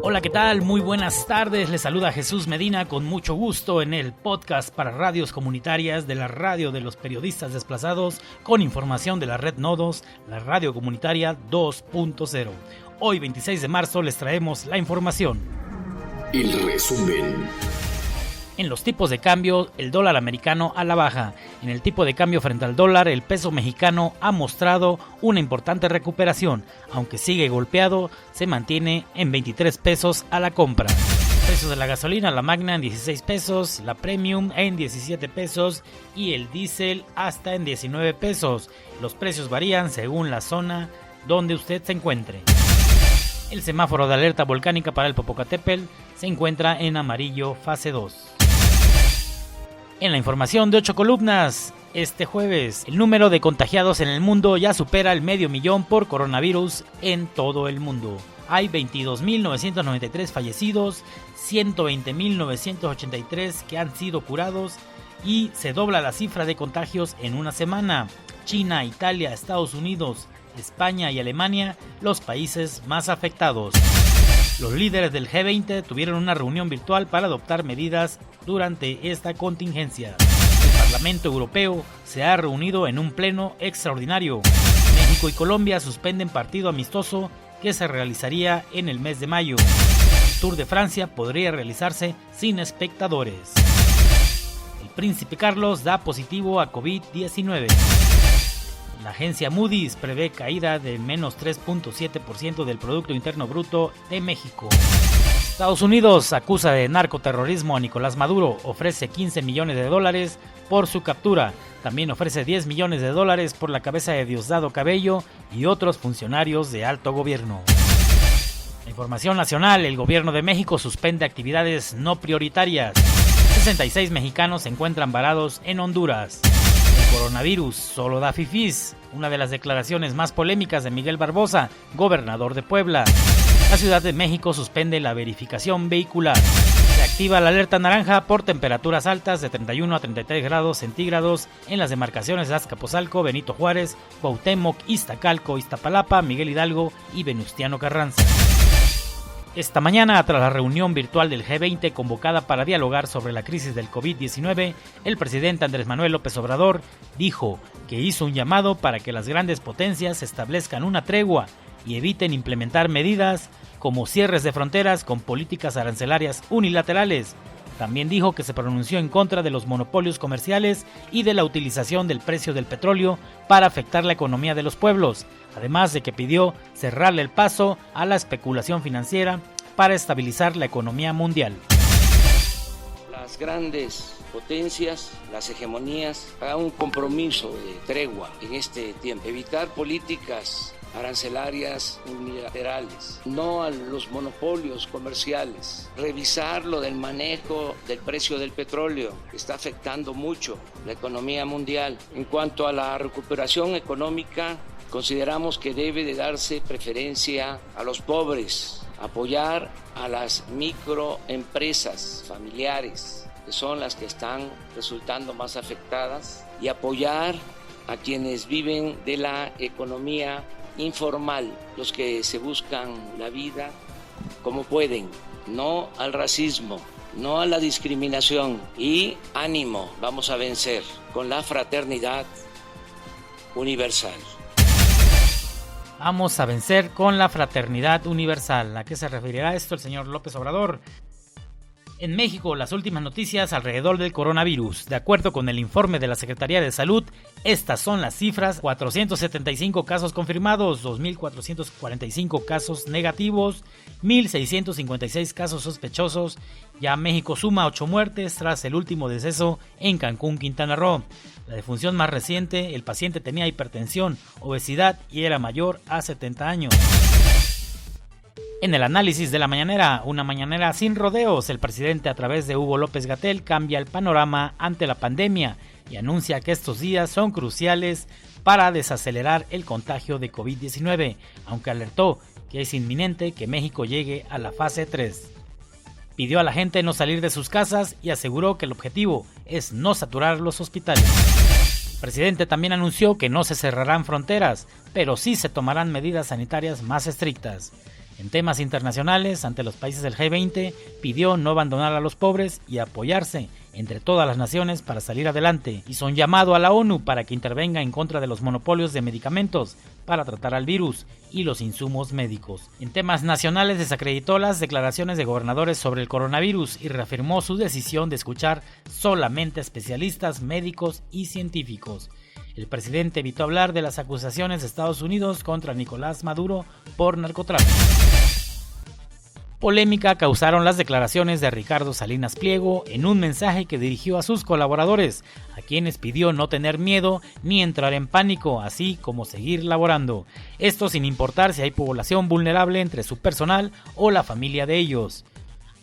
Hola, ¿qué tal? Muy buenas tardes. Les saluda Jesús Medina con mucho gusto en el podcast para radios comunitarias de la Radio de los Periodistas Desplazados con información de la Red Nodos, la Radio Comunitaria 2.0. Hoy, 26 de marzo, les traemos la información. El resumen. En los tipos de cambio, el dólar americano a la baja. En el tipo de cambio frente al dólar, el peso mexicano ha mostrado una importante recuperación. Aunque sigue golpeado, se mantiene en 23 pesos a la compra. Precios de la gasolina, la Magna en 16 pesos, la Premium en 17 pesos y el diésel hasta en 19 pesos. Los precios varían según la zona donde usted se encuentre. El semáforo de alerta volcánica para el Popocatépetl se encuentra en amarillo fase 2. En la información de 8 columnas, este jueves, el número de contagiados en el mundo ya supera el 500,000 por coronavirus en todo el mundo. Hay 22.993 fallecidos, 120.983 que han sido curados y se dobla la cifra de contagios en una semana. China, Italia, Estados Unidos, España y Alemania, los países más afectados. Los líderes del G20 tuvieron una reunión virtual para adoptar medidas durante esta contingencia. El Parlamento Europeo se ha reunido en un pleno extraordinario. México y Colombia suspenden partido amistoso que se realizaría en el mes de mayo. El Tour de Francia podría realizarse sin espectadores. El príncipe Carlos da positivo a COVID-19. La agencia Moody's prevé caída de menos 3.7% del Producto Interno Bruto de México. Estados Unidos acusa de narcoterrorismo a Nicolás Maduro, ofrece $15 millones por su captura. También ofrece $10 millones por la cabeza de Diosdado Cabello y otros funcionarios de alto gobierno. La información nacional, el gobierno de México suspende actividades no prioritarias. 66 mexicanos se encuentran varados en Honduras. El coronavirus solo da fifís, una de las declaraciones más polémicas de Miguel Barbosa, gobernador de Puebla. La Ciudad de México suspende la verificación vehicular. Se activa la alerta naranja por temperaturas altas de 31 a 33 grados centígrados en las demarcaciones de Azcapotzalco, Benito Juárez, Cuauhtémoc, Iztacalco, Iztapalapa, Miguel Hidalgo y Venustiano Carranza. Esta mañana, tras la reunión virtual del G20 convocada para dialogar sobre la crisis del COVID-19, el presidente Andrés Manuel López Obrador dijo que hizo un llamado para que las grandes potencias establezcan una tregua y eviten implementar medidas como cierres de fronteras con políticas arancelarias unilaterales. También dijo que se pronunció en contra de los monopolios comerciales y de la utilización del precio del petróleo para afectar la economía de los pueblos, además de que pidió cerrarle el paso a la especulación financiera para estabilizar la economía mundial. Las grandes potencias, las hegemonías, hagan un compromiso de tregua en este tiempo, evitar políticas arancelarias unilaterales, no a los monopolios comerciales, revisar lo del manejo del precio del petróleo, que está afectando mucho la economía mundial. En cuanto a la recuperación económica, consideramos que debe de darse preferencia a los pobres, apoyar a las microempresas familiares, que son las que están resultando más afectadas, y apoyar a quienes viven de la economía informal, los que se buscan la vida como pueden, no al racismo, no a la discriminación, y ánimo, vamos a vencer con la fraternidad universal. Vamos a vencer con la fraternidad universal. ¿A qué se referirá esto el señor López Obrador? En México, las últimas noticias alrededor del coronavirus. De acuerdo con el informe de la Secretaría de Salud, estas son las cifras: 475 casos confirmados, 2.445 casos negativos, 1.656 casos sospechosos. Ya México suma 8 muertes tras el último deceso en Cancún, Quintana Roo. La defunción más reciente, el paciente tenía hipertensión, obesidad y era mayor a 70 años. En el análisis de la mañanera, una mañanera sin rodeos, el presidente a través de Hugo López-Gatell cambia el panorama ante la pandemia y anuncia que estos días son cruciales para desacelerar el contagio de COVID-19, aunque alertó que es inminente que México llegue a la fase 3. Pidió a la gente no salir de sus casas y aseguró que el objetivo es no saturar los hospitales. El presidente también anunció que no se cerrarán fronteras, pero sí se tomarán medidas sanitarias más estrictas. En temas internacionales, ante los países del G20, pidió no abandonar a los pobres y apoyarse entre todas las naciones para salir adelante. Hizo un llamado a la ONU para que intervenga en contra de los monopolios de medicamentos para tratar al virus y los insumos médicos. En temas nacionales, desacreditó las declaraciones de gobernadores sobre el coronavirus y reafirmó su decisión de escuchar solamente a especialistas, médicos y científicos. El presidente evitó hablar de las acusaciones de Estados Unidos contra Nicolás Maduro por narcotráfico. Polémica causaron las declaraciones de Ricardo Salinas Pliego en un mensaje que dirigió a sus colaboradores, a quienes pidió no tener miedo ni entrar en pánico, así como seguir laborando. Esto sin importar si hay población vulnerable entre su personal o la familia de ellos.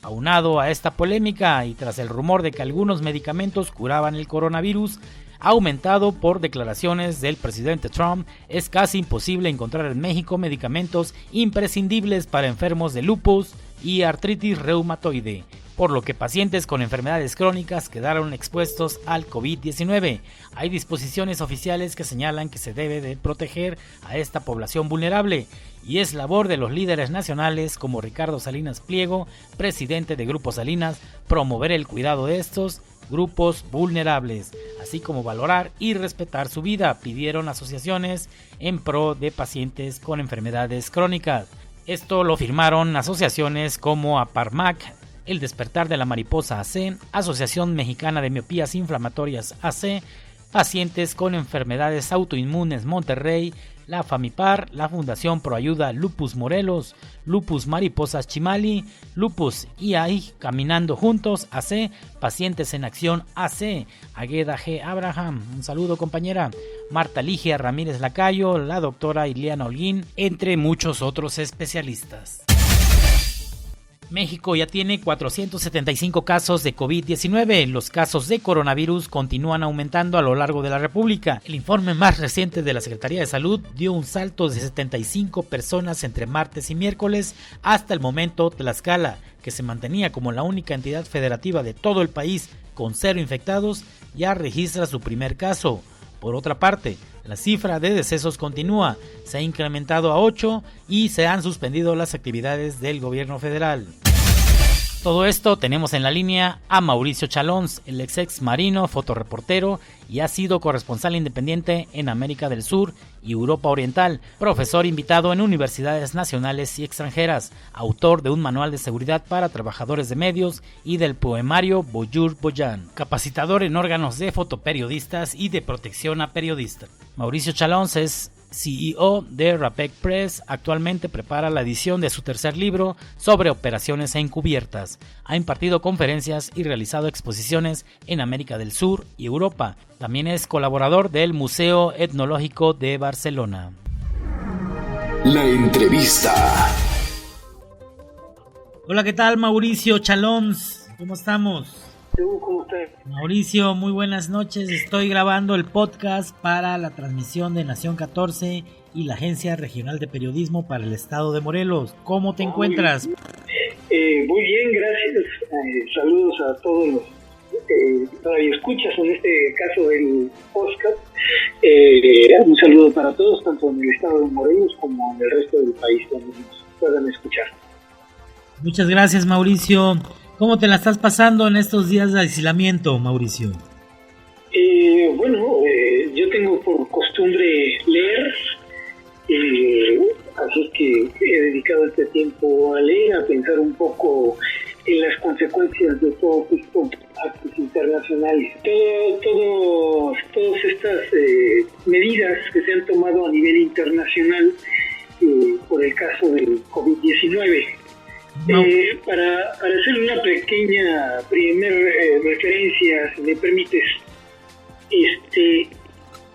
Aunado a esta polémica y tras el rumor de que algunos medicamentos curaban el coronavirus, aumentado por declaraciones del presidente Trump, es casi imposible encontrar en México medicamentos imprescindibles para enfermos de lupus y artritis reumatoide, por lo que pacientes con enfermedades crónicas quedaron expuestos al COVID-19. Hay disposiciones oficiales que señalan que se debe de proteger a esta población vulnerable, y es labor de los líderes nacionales como Ricardo Salinas Pliego, presidente de Grupo Salinas, promover el cuidado de estos grupos vulnerables, así como valorar y respetar su vida, pidieron asociaciones en pro de pacientes con enfermedades crónicas. Esto lo firmaron asociaciones como APARMAC, El Despertar de la Mariposa AC, Asociación Mexicana de Miopías Inflamatorias AC, Pacientes con Enfermedades Autoinmunes Monterrey, la FAMIPAR, la Fundación Proayuda Lupus Morelos, Lupus Mariposas Chimali, Lupus IAI Caminando Juntos AC, Pacientes en Acción AC, Agueda G. Abraham, un saludo compañera, Marta Ligia Ramírez Lacayo, la doctora Ileana Holguín, entre muchos otros especialistas. México ya tiene 475 casos de COVID-19. Los casos de coronavirus continúan aumentando a lo largo de la República. El informe más reciente de la Secretaría de Salud dio un salto de 75 personas entre martes y miércoles. Hasta el momento, Tlaxcala, que se mantenía como la única entidad federativa de todo el país con 0 infectados, ya registra su primer caso. Por otra parte, la cifra de decesos continúa, se ha incrementado a 8 y se han suspendido las actividades del gobierno federal. Todo esto tenemos en la línea a Mauricio Chalons, el ex marino, fotoreportero y ha sido corresponsal independiente en América del Sur y Europa Oriental, profesor invitado en universidades nacionales y extranjeras, autor de un manual de seguridad para trabajadores de medios y del poemario Boyur Boyan, capacitador en órganos de fotoperiodistas y de protección a periodistas. Mauricio Chalons es CEO de Rapec Press, actualmente prepara la edición de su tercer libro sobre operaciones encubiertas. Ha impartido conferencias y realizado exposiciones en América del Sur y Europa. También es colaborador del Museo Etnológico de Barcelona. La entrevista. Hola, ¿qué tal, Mauricio Chalons? ¿Cómo estamos? ¿Cómo estás? Mauricio, muy buenas noches. Estoy grabando el podcast para la transmisión de Nación 14 y la Agencia Regional de Periodismo para el Estado de Morelos. ¿Cómo te encuentras? Muy bien, gracias. Saludos a todos los radioescuchas, en este caso del podcast. Un saludo para todos, tanto en el Estado de Morelos como en el resto del país, donde nos puedan escuchar. Muchas gracias, Mauricio. ¿Cómo te la estás pasando en estos días de aislamiento, Mauricio? Yo tengo por costumbre leer, así es que he dedicado este tiempo a leer, a pensar un poco en las consecuencias de todos estos actos internacionales. Todas estas medidas que se han tomado a nivel internacional por el caso del COVID-19. No. Para hacer una pequeña referencia, si me permites,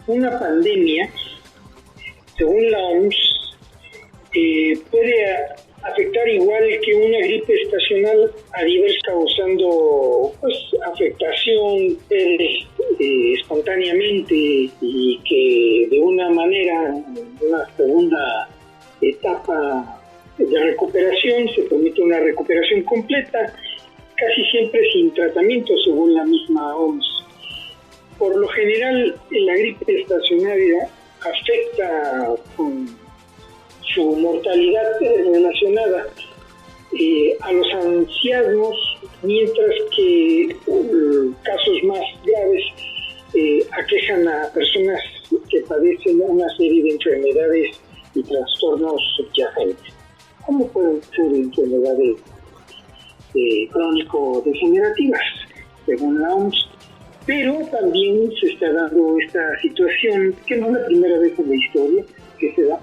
una pandemia, según la OMS, puede afectar igual que una gripe estacional a diversos, causando afectación espontáneamente y que de una manera, una segunda etapa de recuperación, se permite una recuperación completa, casi siempre sin tratamiento, según la misma OMS. Por lo general, la gripe estacionaria afecta con su mortalidad relacionada a los ancianos, mientras que casos más graves aquejan a personas que padecen una serie de enfermedades y trastornos subyacentes. ¿Cómo pueden ser enfermedades crónico-degenerativas, según la OMS? Pero también se está dando esta situación, que no es la primera vez en la historia que se da,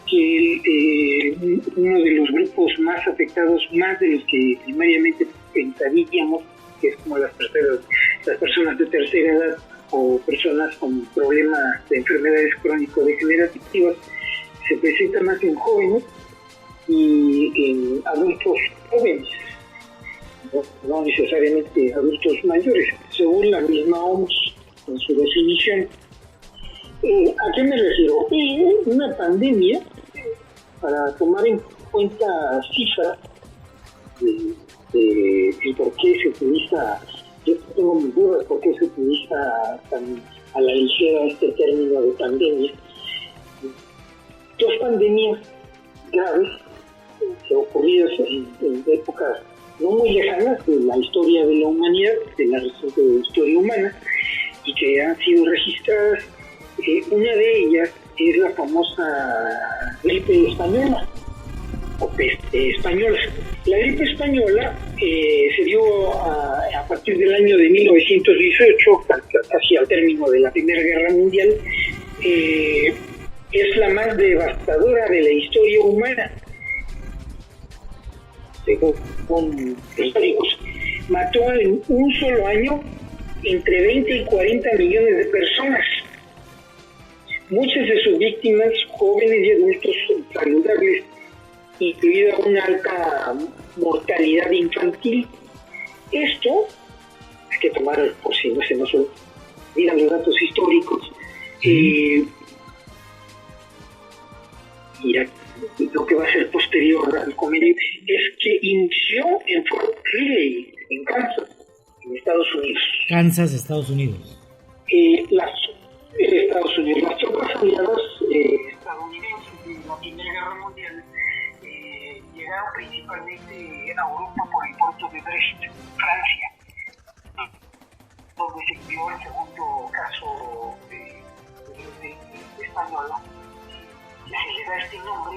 que uno de los grupos más afectados, más de los que primariamente pensaríamos, que es como las personas de tercera edad o personas con problemas de enfermedades crónico-degenerativas, se presenta más en jóvenes y en adultos jóvenes, no necesariamente adultos mayores, según la misma OMS en su definición. ¿A qué me refiero? Una pandemia, para tomar en cuenta cifras de por qué se utiliza, yo tengo mis dudas por qué se utiliza tan a la ligera este término de pandemia. 2 pandemias graves ocurridas en épocas no muy lejanas de la historia de la humanidad, de la reciente historia humana, y que han sido registradas. Una de ellas es la famosa gripe española o peste española. La gripe española se dio a partir del año de 1918, casi al término de la Primera Guerra Mundial. Es la más devastadora de la historia humana, según históricos. Mató en un solo año entre 20 y 40 millones de personas. Muchas de sus víctimas, jóvenes y adultos saludables, incluida una alta mortalidad infantil. Esto hay que tomar, por si no se nos olvidan los datos históricos. Y lo que va a ser posterior al convenio es que inició en Fort Riley, en Kansas, en Estados Unidos. Kansas, Estados Unidos. Estados Unidos. Las tropas aliadas estadounidenses de la Primera Guerra Mundial llegaron principalmente a Europa por el puerto de Brest, Francia, donde se dio el segundo caso de española. Se le da este nombre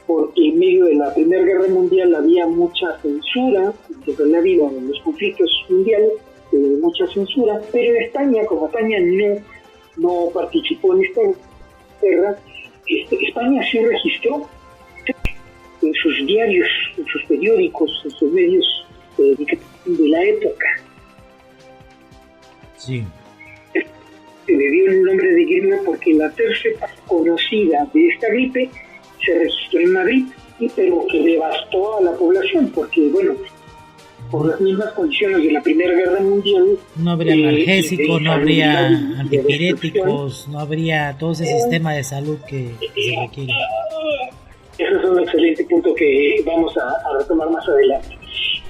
porque en medio de la Primera Guerra Mundial había mucha censura, que en la vida en los conflictos mundiales, mucha censura, pero en España, como España no participó en esta guerra, España sí registró en sus diarios, en sus periódicos, en sus medios de la época. Sí. Se le dio el nombre de gripe porque la tercera conocida de esta gripe se registró en Madrid, pero que devastó a la población, porque, bueno, por las mismas condiciones de la Primera Guerra Mundial, no habría analgésicos, no habría antipiréticos, no habría todo ese sistema de salud que se requiere. Ese es un excelente punto que vamos a retomar más adelante.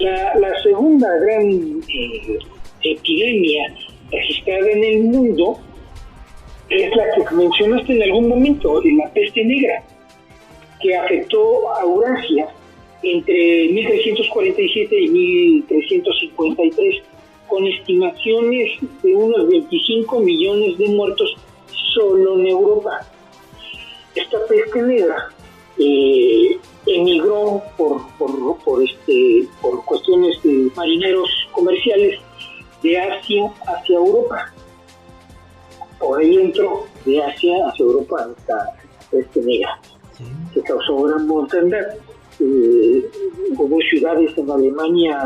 La segunda gran epidemia registrada en el mundo es la que mencionaste en algún momento, la peste negra, que afectó a Eurasia entre 1347 y 1353, con estimaciones de unos 25 millones de muertos solo en Europa. Esta peste negra emigró por cuestiones de marineros comerciales de Asia hacia Europa. Por ahí entró de Asia hacia Europa esta peste negra, que causó gran mortandad. Hubo ciudades en Alemania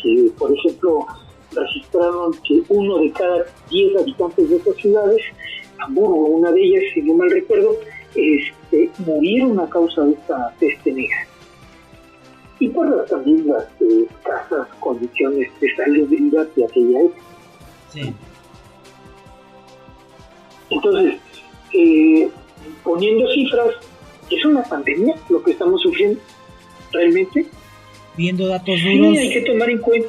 que, por ejemplo, registraron que 1 de cada 10 habitantes de esas ciudades, Hamburgo, una de ellas, si no mal recuerdo, murieron a causa de esta peste negra. Y por también las escasas condiciones de salubridad de aquella época. Sí. Entonces, poniendo cifras, ¿es una pandemia lo que estamos sufriendo realmente? Viendo datos duros. Sí, hay que tomar en cuenta.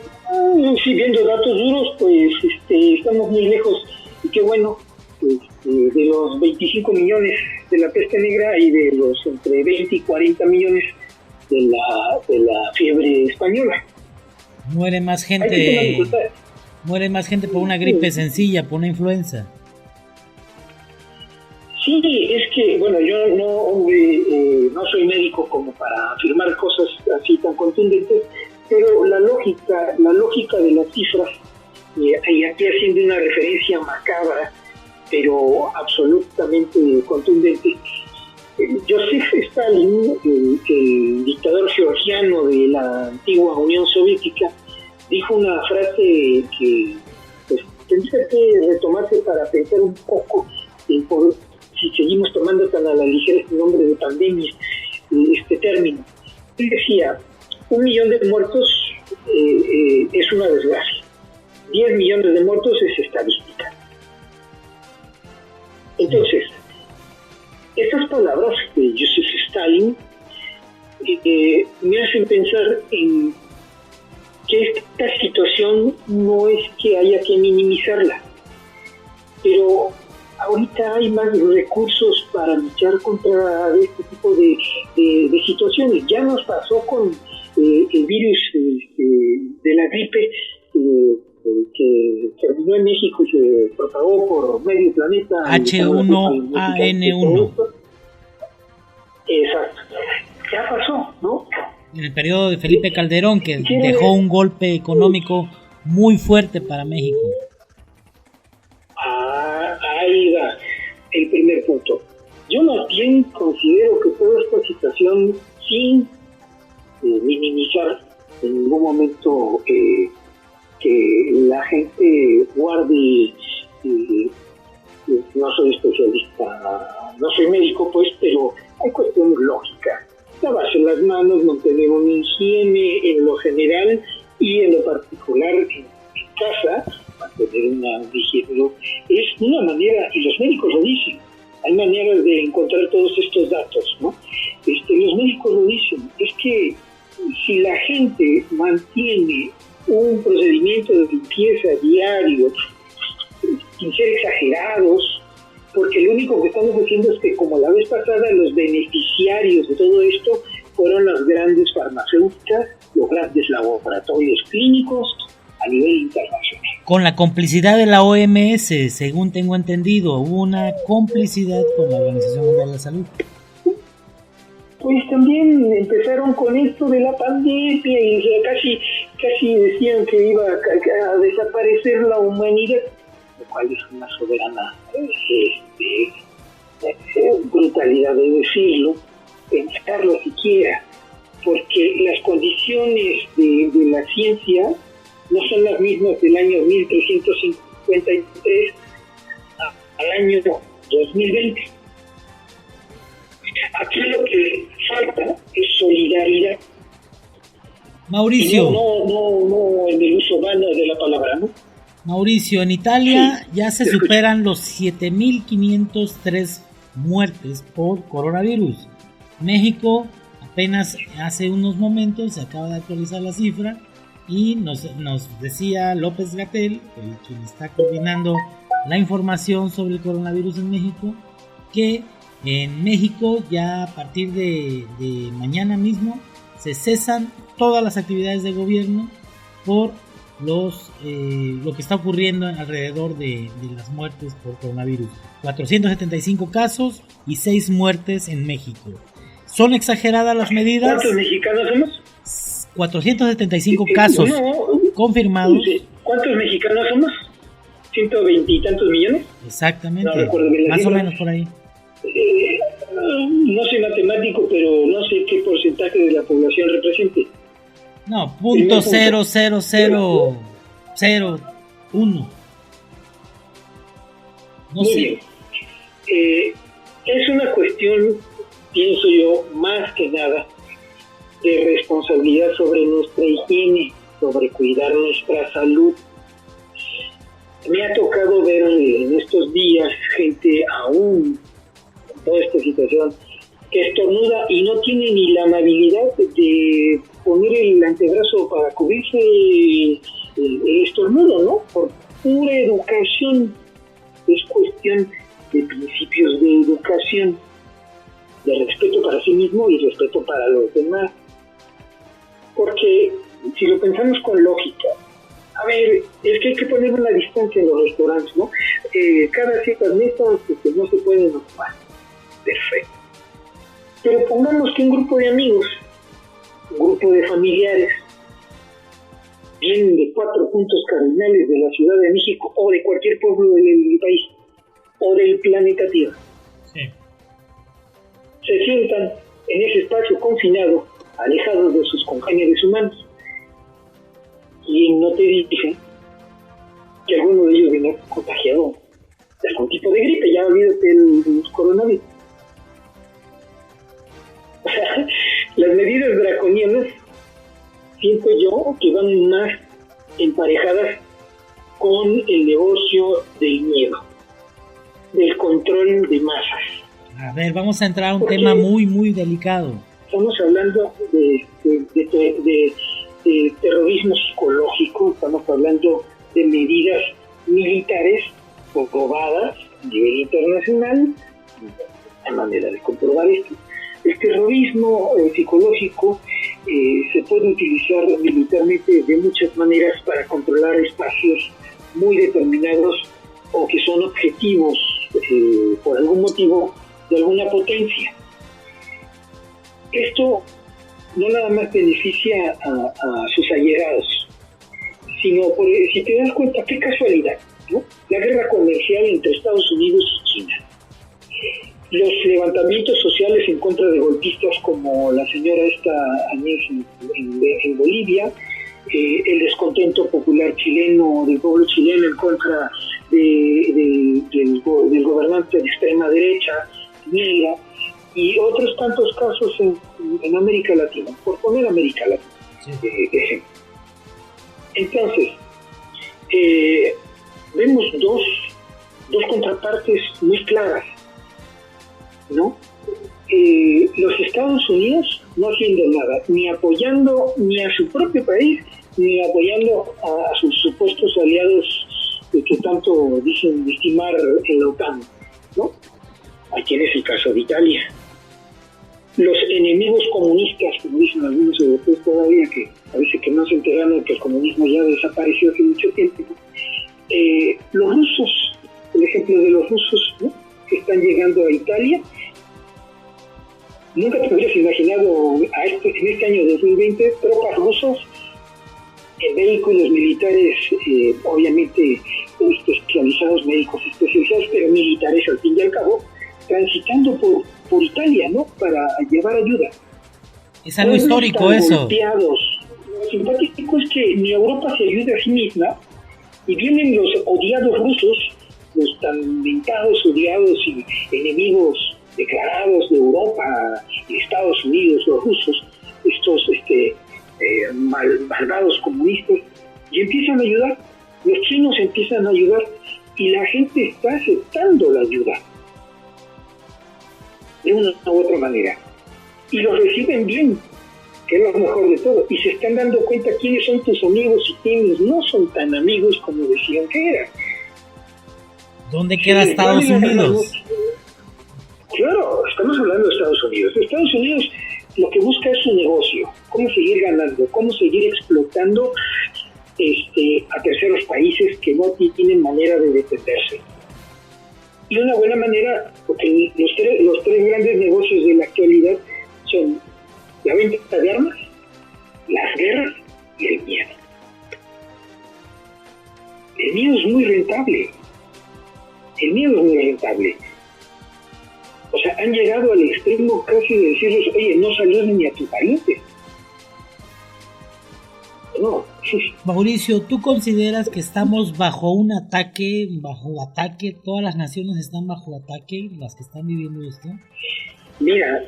Sí, viendo datos duros, pues estamos muy lejos. Y qué bueno, de los 25 millones de la peste negra y de los entre 20 y 40 millones de la fiebre española. Muere más gente por una gripe sencilla, por una influenza. Sí, es que, bueno, yo no soy médico como para afirmar cosas así tan contundentes, pero la lógica de las cifras, y aquí haciendo una referencia macabra, pero absolutamente contundente, Joseph Stalin, el dictador georgiano de la antigua Unión Soviética, dijo una frase que pues, tendría que retomarse para pensar un poco si seguimos tomando tan a la ligera este nombre de pandemia, este término. Él decía, 1 millón de muertos es una desgracia, 10 millones de muertos es estadística. Entonces, estas palabras de Joseph Stalin me hacen pensar en que esta situación no es que haya que minimizarla, pero ahorita hay más recursos para luchar contra este tipo de situaciones. Ya nos pasó con el virus de la gripe que terminó en México y se propagó por medio planeta. H1N1. Exacto. Ya pasó, ¿no? En el periodo de Felipe Calderón, que dejó un golpe económico muy fuerte para México. Ahí va el primer punto. Yo más bien considero que toda esta situación, sin minimizar en ningún momento que la gente guarde, no soy especialista, no soy médico pues, pero hay cuestiones lógicas. Lavarse las manos, mantener una higiene en lo general y en lo particular en casa, mantener una higiene, es una manera, y los médicos lo dicen, hay maneras de encontrar todos estos datos, ¿no? Los médicos lo dicen, es que si la gente mantiene un procedimiento de limpieza diario, sin ser exagerados, porque lo único que estamos haciendo es que, como la vez pasada, los beneficiarios de todo esto fueron las grandes farmacéuticas, los grandes laboratorios clínicos a nivel internacional. Con la complicidad de la OMS, según tengo entendido, hubo una complicidad con la Organización Mundial de la Salud. Pues también empezaron con esto de la pandemia y casi decían que iba a desaparecer la humanidad, lo cual es una soberana brutalidad de decirlo, pensarlo siquiera, porque las condiciones de la ciencia no son las mismas del año 1353 al año 2020. Aquí lo que falta es solidaridad. Mauricio. No en el uso vano de la palabra, ¿no? Mauricio, en Italia ya se superan los 7.503 muertes por coronavirus. México apenas hace unos momentos se acaba de actualizar la cifra y nos decía López-Gatell, quien está coordinando la información sobre el coronavirus en México, que en México ya a partir de mañana mismo se cesan todas las actividades de gobierno por lo que está ocurriendo alrededor de las muertes por coronavirus. 475 casos y 6 muertes en México. ¿Son exageradas las medidas? ¿Cuántos mexicanos somos? 475 casos confirmados. ¿Cuántos mexicanos somos? ¿120 y tantos millones? Exactamente, No recuerdo bien la más cifra. o menos por ahí. No soy matemático, pero no sé qué porcentaje de la población represente. No, .00001. No Muy sé. bien. Es una cuestión, pienso yo, más que nada, de responsabilidad sobre nuestra higiene, sobre cuidar nuestra salud. Me ha tocado ver en estos días gente aún con toda esta situación que estornuda y no tiene ni la amabilidad de poner el antebrazo para cubrirse el estornudo, ¿no? Por pura educación. Es cuestión de principios de educación. de respeto para sí mismo y respeto para los demás. Porque si lo pensamos con lógica, a ver, es que hay que poner una distancia en los restaurantes, ¿no? Cada ciertas mesas que no se pueden ocupar. Perfecto. Pero pongamos que un grupo de amigos, un grupo de familiares, vienen de 4 puntos cardinales de la Ciudad de México o de cualquier pueblo del país o del planeta Tierra. Sí. Se sientan en ese espacio confinado, alejados de sus congéneres humanos. Y no te dicen que alguno de ellos viene contagiado de algún tipo de gripe, ya olvídate el coronavirus. O sea, las medidas draconianas siento yo que van más emparejadas con el negocio del miedo, del control de masas. A ver, vamos a entrar a un tema muy, muy delicado. Estamos hablando de terrorismo psicológico, estamos hablando de medidas militares comprobadas a nivel internacional, a manera de comprobar esto. El terrorismo psicológico se puede utilizar militarmente de muchas maneras para controlar espacios muy determinados o que son objetivos por algún motivo de alguna potencia. Esto no nada más beneficia a sus allegados, sino, si te das cuenta, qué casualidad, ¿no? La guerra comercial entre Estados Unidos y China, los levantamientos sociales en contra de golpistas como la señora Añez en Bolivia, el descontento popular chileno, del pueblo chileno en contra del gobernante de extrema derecha, Piñera, y otros tantos casos en América Latina, por poner América Latina, ejemplo. Entonces, vemos dos contrapartes muy claras, ¿no? Los Estados Unidos no haciendo nada, ni apoyando ni a su propio país, ni apoyando a sus supuestos aliados que tanto dicen estimar en la OTAN, ¿no? Aquí es el caso de Italia. Los enemigos comunistas, como dicen algunos europeos todavía, que parece que no se enteraron que el comunismo ya desapareció hace mucho tiempo. Los rusos, el ejemplo de los rusos, ¿no?, que están llegando a Italia. Nunca te hubieras imaginado en este año 2020 tropas rusas en vehículos militares, obviamente especializados, médicos especializados, pero militares al fin y al cabo, transitando por Italia, ¿no?, para llevar ayuda. Es algo histórico eso. Golpeados. Lo simpático es que ni Europa se ayuda a sí misma y vienen los odiados rusos, los tan mentados, odiados y enemigos declarados de Europa y Estados Unidos, los rusos, estos malvados comunistas, y empiezan a ayudar. Los chinos empiezan a ayudar y la gente está aceptando la ayuda de una u otra manera y los reciben bien, que es lo mejor de todo, y se están dando cuenta quiénes son tus amigos y quiénes no son tan amigos como decían que eran. ¿Dónde queda Estados Unidos? Claro, estamos hablando de Estados Unidos. Estados Unidos lo que busca es su negocio, cómo seguir ganando, cómo seguir explotando a terceros países que no tienen manera de defenderse. Y una buena manera, porque los tres grandes negocios de la actualidad son la venta de armas, las guerras y el miedo. El miedo es muy rentable. O sea, han llegado al extremo casi de decirles, oye, no saludes ni a tu pariente. No. Mauricio, ¿tú consideras que estamos bajo ataque, todas las naciones están bajo ataque, las que están viviendo esto? Mira,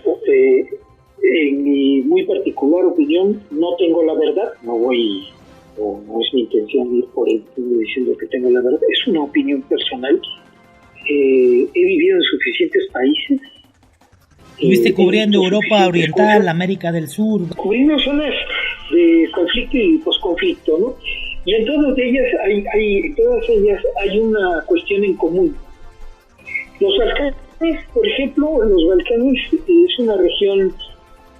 en mi muy particular opinión, no tengo la verdad, no es mi intención ir por el mundo diciendo que tengo la verdad, es una opinión personal. He vivido en suficientes países. Estuviste cubriendo Europa Oriental, América del Sur. Cubriendo zonas de conflicto y posconflicto, ¿no? Y en todas ellas hay una cuestión en común. Los alcances Por ejemplo, los Balcanes es una región,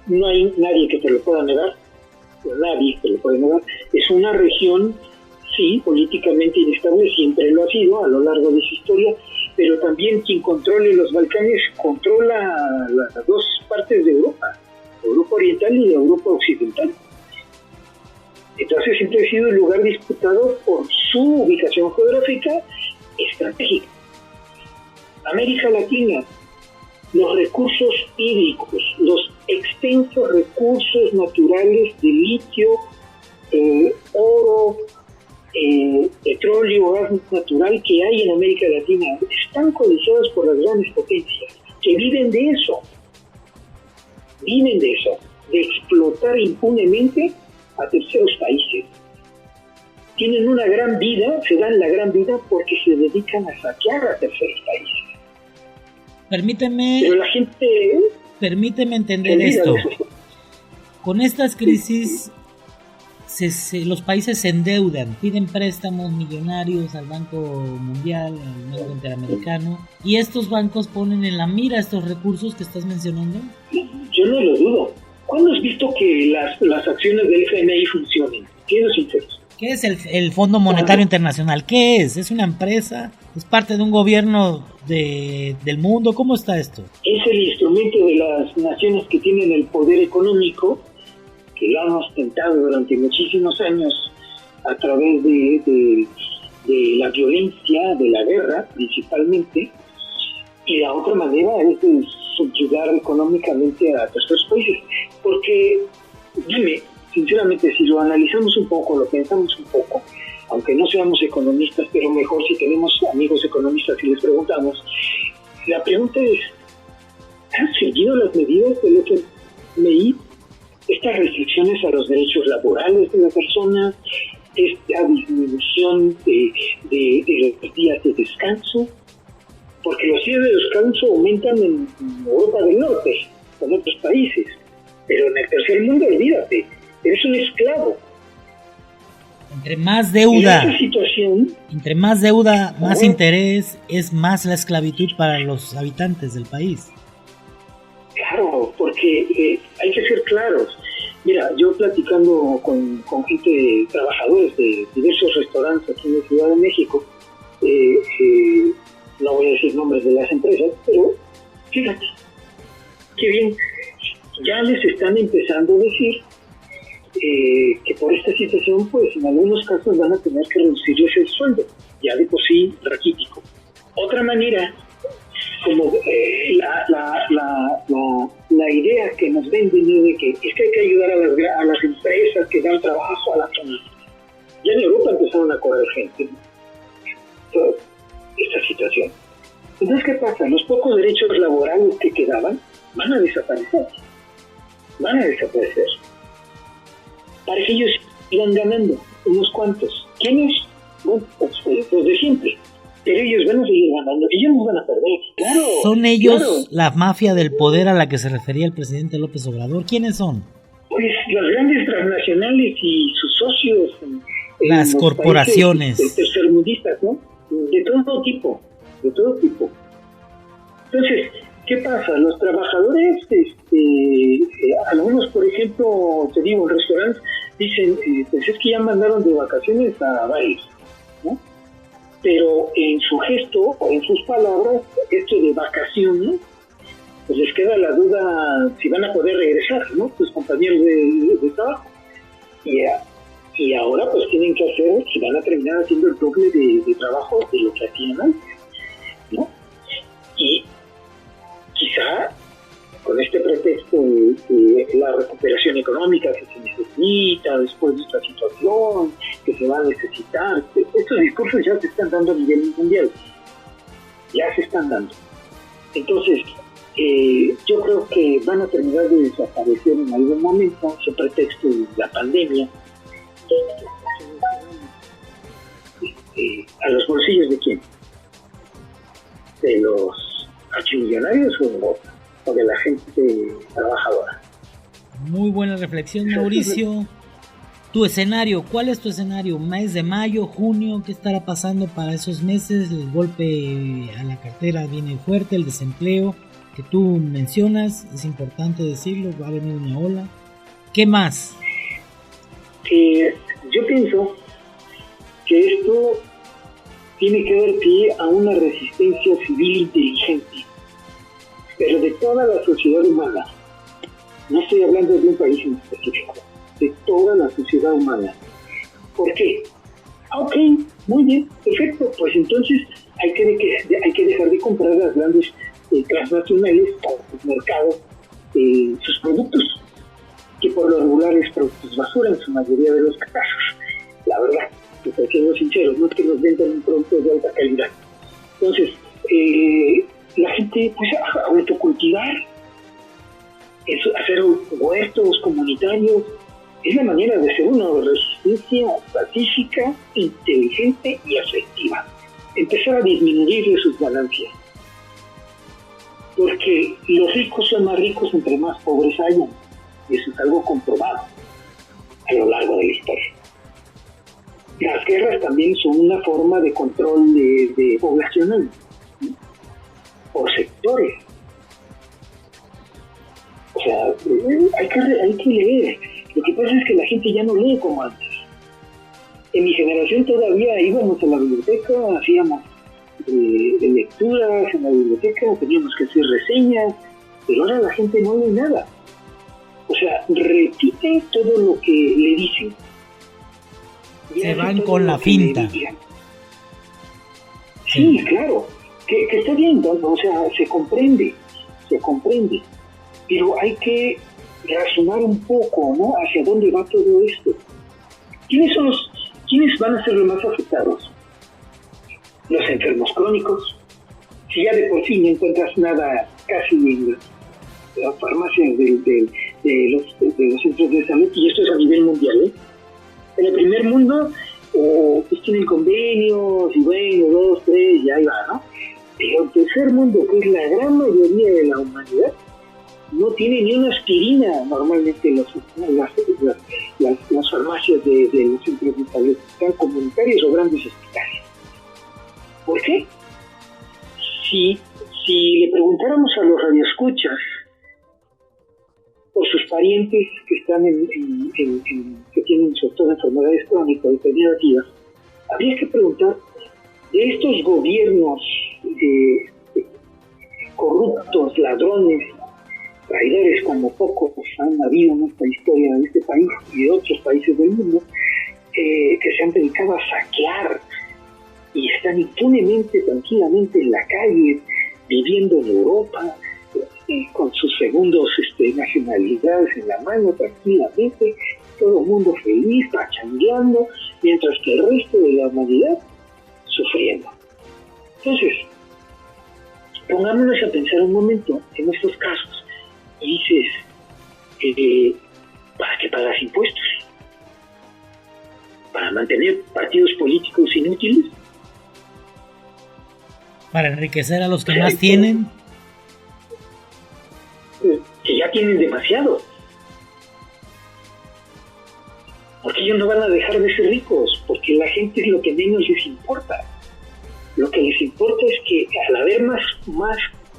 no hay nadie que te lo pueda negar, es una región, sí, políticamente inestable, siempre lo ha sido a lo largo de su historia, pero también quien controle los Balcanes controla las dos partes de Europa Oriental y Europa Occidental. Entonces siempre ha sido un lugar disputado por su ubicación geográfica estratégica. América Latina, los recursos hídricos, los extensos recursos naturales de litio, oro, petróleo, gas natural que hay en América Latina, están codiciados por las grandes potencias, que viven de eso, de explotar impunemente a terceros países. Tienen una gran vida, se dan la gran vida porque se dedican a saquear a terceros países. Permíteme entender esto. Con estas crisis, los países se endeudan, piden préstamos millonarios al Banco Mundial, al Banco Interamericano, y estos bancos ponen en la mira estos recursos que estás mencionando. Yo no lo dudo. ¿Cuándo has visto que las acciones del FMI funcionen? Siendo sinceros. ¿Qué es el Fondo Monetario Internacional? ¿Qué es? ¿Es una empresa? ¿Es parte de un gobierno del mundo? ¿Cómo está esto? Es el instrumento de las naciones que tienen el poder económico, que lo han ostentado durante muchísimos años a través de la violencia, de la guerra principalmente, y la otra manera es de subyugar económicamente a terceros países. Porque, dime, sinceramente, si lo analizamos un poco, lo pensamos un poco, aunque no seamos economistas, pero mejor si tenemos amigos economistas y les preguntamos, la pregunta es, ¿han seguido las medidas del FMI? Estas restricciones a los derechos laborales de la persona, esta disminución de los días de descanso, porque los días de descanso aumentan en Europa del Norte, en otros países, pero en el tercer mundo, olvídate, eres un esclavo. Entre más deuda, más interés, es más la esclavitud para los habitantes del país. Claro, porque hay que ser claros. Mira, yo platicando con gente, trabajadores de diversos restaurantes aquí en la Ciudad de México, no voy a decir nombres de las empresas, pero fíjate, qué bien, ya les están empezando a decir que por esta situación, pues en algunos casos van a tener que reducirles el sueldo, ya de por sí raquítico. Otra manera, como la idea que nos venden es de que es que hay que ayudar a las empresas que dan trabajo a la familia. Ya en Europa empezaron a correr gente, ¿no? Toda esta situación. Entonces, ¿qué pasa? Los pocos derechos laborales que quedaban van a desaparecer. Para que ellos sigan ganando, unos cuantos. ¿Quiénes? Bueno, pues los de siempre. Pero ellos van a seguir ganando, ellos nos van a perder. Claro. ¿Son ellos la mafia del poder a la que se refería el presidente López Obrador? ¿Quiénes son? Pues las grandes transnacionales y sus socios. Las corporaciones. Tercermundistas, ¿no? De todo tipo. Entonces, ¿qué pasa? Los trabajadores, algunos, por ejemplo, te digo, en restaurantes, dicen, pues es que ya mandaron de vacaciones a varios, ¿no? Pero en su gesto o en sus palabras, esto de vacaciones, pues les queda la duda si van a poder regresar, ¿no? Sus compañeros de trabajo. Y ahora pues tienen que hacer, si van a terminar haciendo el doble de trabajo de lo que hacían antes, ¿no? Y quizá con este pretexto de la recuperación económica que se necesita después de esta situación, que se va a necesitar, estos discursos ya se están dando a nivel mundial, ya se están dando. Entonces, yo creo que van a terminar de desaparecer en algún momento, ese pretexto de la pandemia, a los bolsillos de quién, de los archimillonarios o de la gente trabajadora. Muy buena reflexión, Mauricio. Tu escenario, ¿cuál es tu escenario? ¿Mes de mayo, junio? ¿Qué estará pasando para esos meses? El golpe a la cartera viene fuerte, el desempleo que tú mencionas, es importante decirlo, va a venir una ola. ¿Qué más? Yo pienso que esto tiene que dar pie a una resistencia civil inteligente, pero de toda la sociedad humana. No estoy hablando de un país en específico, de toda la sociedad humana. ¿Por qué? Ok, muy bien, perfecto. Pues entonces hay que dejar de comprar las grandes transnacionales para los mercados sus productos, que por lo regular es productos basura en su mayoría de los casos. La verdad, que siendo sinceros, no es que nos vendan un producto de alta calidad. Entonces, la gente, pues, a autocultivar, hacer huertos comunitarios, es la manera de hacer una resistencia pacífica, inteligente y efectiva. Empezar a disminuir sus ganancias. Porque los ricos son más ricos entre más pobres hayan. Eso es algo comprobado a lo largo de la historia. Las guerras también son una forma de control de poblacional, ¿sí? Por sectores. O sea, hay que leer. Lo que pasa es que la gente ya no lee como antes. En mi generación todavía íbamos a la biblioteca, hacíamos lecturas en la biblioteca, teníamos que hacer reseñas, pero ahora la gente no lee nada. O sea, repite todo lo que le dicen. Se van con la finta. Sí, claro, que está bien, ¿no? O sea, se comprende, pero hay que razonar un poco, ¿no? Hacia dónde va todo esto. ¿Quiénes van a ser los más afectados? Los enfermos crónicos. Si ya de por sí no encuentras nada casi en las farmacias de los centros de salud, y esto es a nivel mundial, ¿eh? En el primer mundo, pues tienen convenios, y bueno, 2, 3, ya ahí va, ¿no? Pero el tercer mundo, que es la gran mayoría de la humanidad, no tiene ni una aspirina normalmente las farmacias de los centros de salud, sean comunitarios o grandes hospitales. ¿Por qué? Si le preguntáramos a los radioescuchas por sus parientes que están que tienen sobre todo enfermedades crónicas degenerativas, habría que preguntar de estos gobiernos corruptos, ladrones, traidores como pocos han habido en esta historia de este país y de otros países del mundo, que se han dedicado a saquear y están impunemente, tranquilamente en la calle, viviendo en Europa, con sus segundos nacionalidades en la mano, tranquilamente, todo el mundo feliz, pachangueando, mientras que el resto de la humanidad sufriendo. Entonces, pongámonos a pensar un momento en estos casos y dices, ¿para qué pagas impuestos? ¿Para mantener partidos políticos inútiles? ¿Para enriquecer a los que más tienen? Que ya tienen demasiado. Porque ellos no van a dejar de ser ricos, porque la gente es lo que menos les importa. Lo que les importa es que al haber más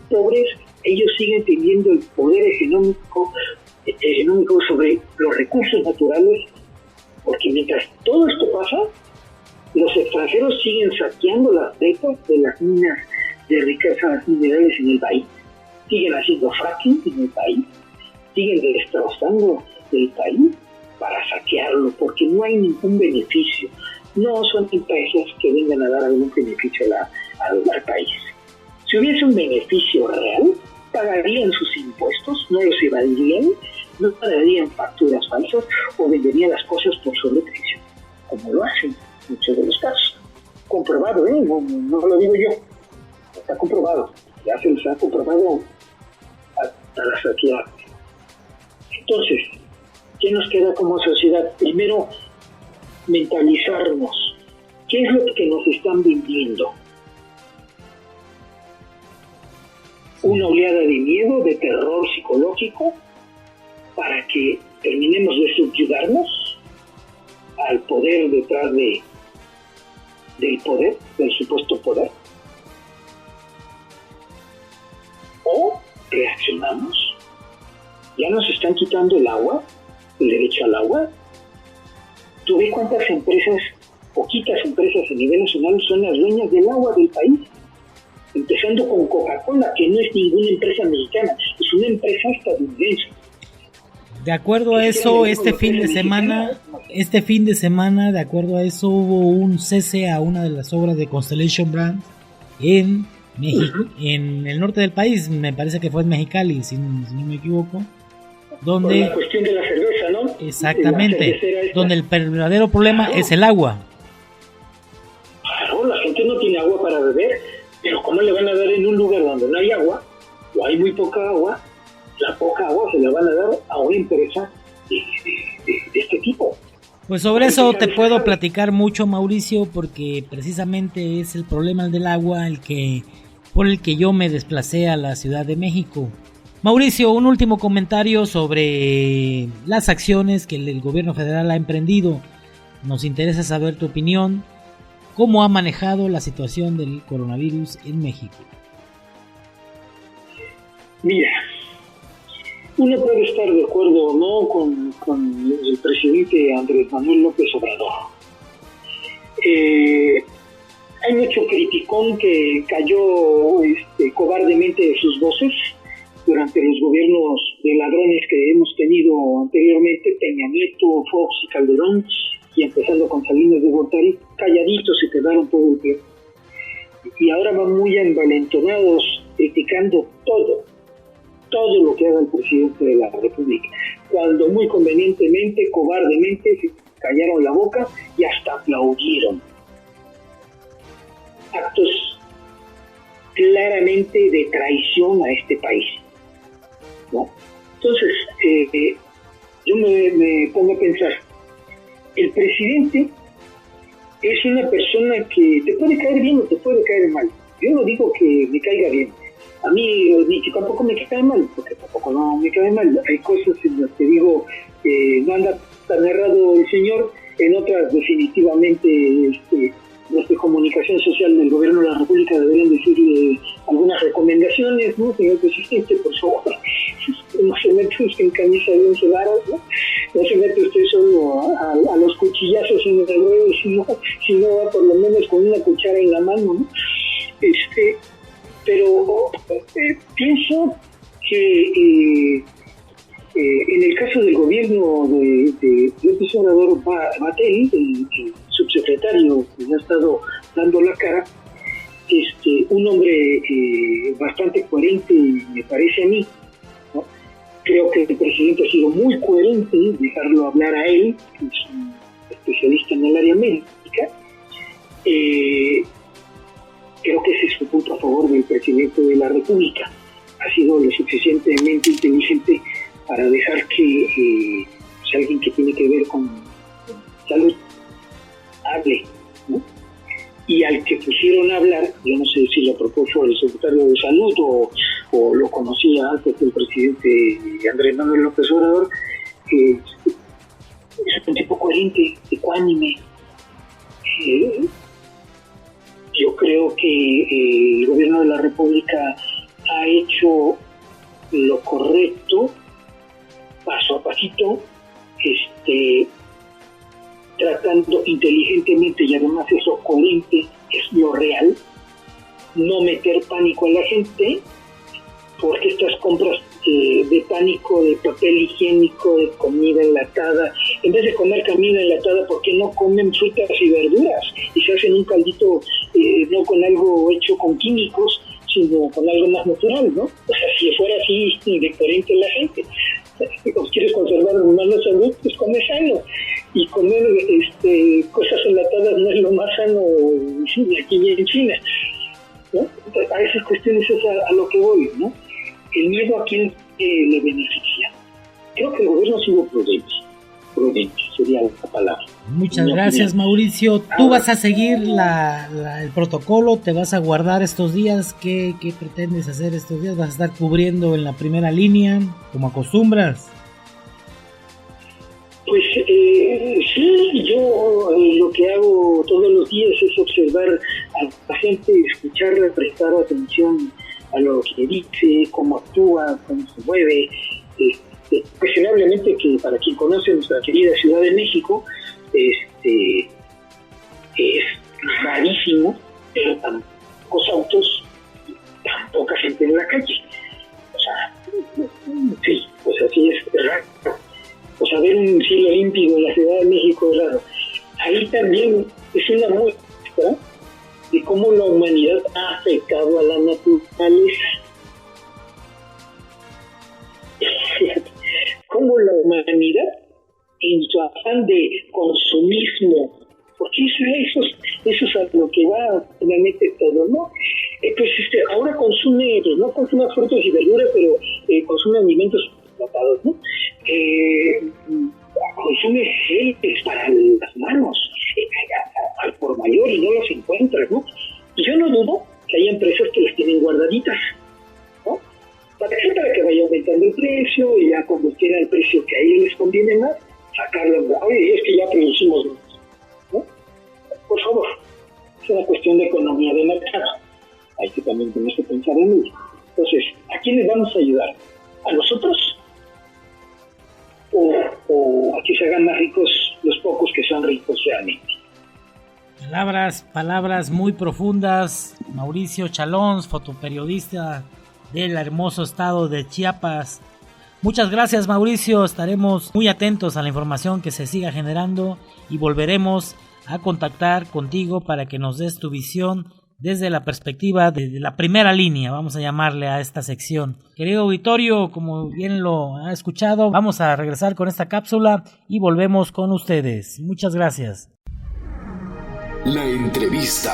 pobres, ellos siguen teniendo el poder hegemónico sobre los recursos naturales, porque mientras todo esto pasa, los extranjeros siguen saqueando las vetas de las minas de riquezas minerales en el país, siguen haciendo fracking en el país, siguen destrozando el país para saquearlo, porque no hay ningún beneficio. No son empresas que vengan a dar algún beneficio al país. Si hubiese un beneficio real, pagarían sus impuestos, no los evadirían, no pagarían facturas falsas o venderían las cosas por sobreprecio, como lo hacen en muchos de los casos. Comprobado, no lo digo yo, está comprobado, ya se les ha comprobado hasta la saciedad. Entonces, ¿qué nos queda como sociedad? Primero, mentalizarnos. ¿Qué es lo que nos están vendiendo? Una oleada de miedo, de terror psicológico, para que terminemos de subyugarnos, al poder detrás del poder, del supuesto poder, o reaccionamos. Ya nos están quitando el agua, el derecho al agua. Tú ves cuántas empresas, poquitas empresas a nivel nacional son las dueñas del agua del país, empezando con Coca-Cola, que no es ninguna empresa mexicana, es una empresa estadounidense. De acuerdo a eso, este fin de semana, de acuerdo a eso, hubo un cese a una de las obras de Constellation Brands en México, en el norte del país, me parece que fue en Mexicali, si no me equivoco, donde por la cuestión de la cerveza, ¿no? Exactamente, donde el verdadero problema es el agua. Claro, la gente no tiene agua para beber, pero ¿cómo le van a dar en un lugar donde no hay agua, o hay muy poca agua? La poca agua se la van a dar a una empresa de este tipo. Pues sobre eso te puedo platicar mucho, Mauricio, porque precisamente es el problema del agua por el que yo me desplacé a la Ciudad de México. Mauricio, un último comentario sobre las acciones que el gobierno federal ha emprendido. Nos interesa saber tu opinión. ¿Cómo ha manejado la situación del coronavirus en México? Mira, uno puede estar de acuerdo o no con el presidente Andrés Manuel López Obrador. Hay mucho criticón que cayó cobardemente de sus voces durante los gobiernos de ladrones que hemos tenido anteriormente, Peña Nieto, Fox y Calderón, y empezando con Salinas de Gortari, calladitos se quedaron todo el tiempo. Y ahora van muy envalentonados criticando todo lo que haga el presidente de la República, cuando muy convenientemente, cobardemente, se callaron la boca y hasta aplaudieron. Actos claramente de traición a este país, ¿no? Entonces, yo me pongo a pensar, el presidente es una persona que te puede caer bien o te puede caer mal. Yo no digo que me caiga bien, a mí ni que tampoco me cae mal, porque tampoco no me cae mal. Hay cosas en las que digo, no anda tan errado el señor, en otras definitivamente los de comunicación social del gobierno de la República deberían decirle algunas recomendaciones, ¿no? Señor presidente, por favor, no se mete usted en camisa de 11 varas, ¿no? No se mete usted solo a los cuchillazos en el huevo, sino va por lo menos con una cuchara en la mano, ¿no? Pero pienso que en el caso del gobierno de López Obrador, Gatell, el subsecretario que ha estado dando la cara, un hombre bastante coherente, me parece a mí, ¿no? Creo que el presidente ha sido muy coherente, dejarlo hablar a él, que es un especialista en el área médica. Creo que ese es su punto a favor del presidente de la República. Ha sido lo suficientemente inteligente para dejar que alguien que tiene que ver con salud hable, ¿no? Y al que pusieron a hablar, yo no sé si lo propuso el secretario de Salud o lo conocía antes del presidente Andrés Manuel López Obrador, es un tipo coherente, ecuánime. Yo creo que el gobierno de la República ha hecho lo correcto, paso a pasito, tratando inteligentemente, y además eso coherente, es lo real, no meter pánico a la gente, porque estas compras de pánico, de papel higiénico, de comida enlatada, en vez de comer comida enlatada, ¿por qué no comen frutas y verduras? Y se hacen un caldito, no con algo hecho con químicos, sino con algo más natural, ¿no? O sea, si fuera así de coherente la gente. Si quieres conservar más la salud, pues come sano. Y comer cosas enlatadas no es lo más sano aquí en China, ¿no? A esas cuestiones es a lo que voy, ¿no? El miedo a quién le beneficia. Creo que el gobierno ha sido prudente sería la palabra. Muchas gracias, Mauricio. ¿Tú vas a seguir el protocolo? ¿Te vas a guardar estos días? ¿Qué pretendes hacer estos días? ¿Vas a estar cubriendo en la primera línea como acostumbras? Pues sí, yo lo que hago todos los días es observar a la gente, escucharla, prestar atención a lo que dice, cómo actúa, cómo se mueve. Cuestionablemente que para quien conoce nuestra querida Ciudad de México, es rarísimo ver tan pocos autos y tan poca gente en la calle. O sea, sí, pues así es raro. O sea, ver un cielo límpido en la Ciudad de México es raro. Ahí también es una muestra de cómo la humanidad ha afectado a la naturaleza. Cómo la humanidad, en su afán de consumismo, porque eso es a lo que va finalmente todo, ¿no? Pues ahora consume, pues no consume frutos y verduras, pero consume alimentos tratados, ¿no? Consume geles para las manos al por mayor y no los encuentras, ¿no? Y yo no dudo que hay empresas que las tienen guardaditas, ¿no? ¿Para qué? Para que vaya aumentando el precio y ya cuando quiera el precio que a ellos les conviene más, sacarlo. Oye, es que ya producimos más, ¿no? Por favor, es una cuestión de economía de mercado. Hay que también tener que pensar en ello. Entonces, ¿a quiénes vamos a ayudar? ¿A nosotros? ¿O a que se hagan más ricos los pocos que son ricos realmente? Palabras muy profundas. Mauricio Chalons, fotoperiodista del hermoso estado de Chiapas. Muchas gracias, Mauricio. Estaremos muy atentos a la información que se siga generando y volveremos a contactar contigo para que nos des tu visión desde la perspectiva de la primera línea, vamos a llamarle a esta sección. Querido auditorio, como bien lo ha escuchado, vamos a regresar con esta cápsula y volvemos con ustedes. Muchas gracias. La entrevista.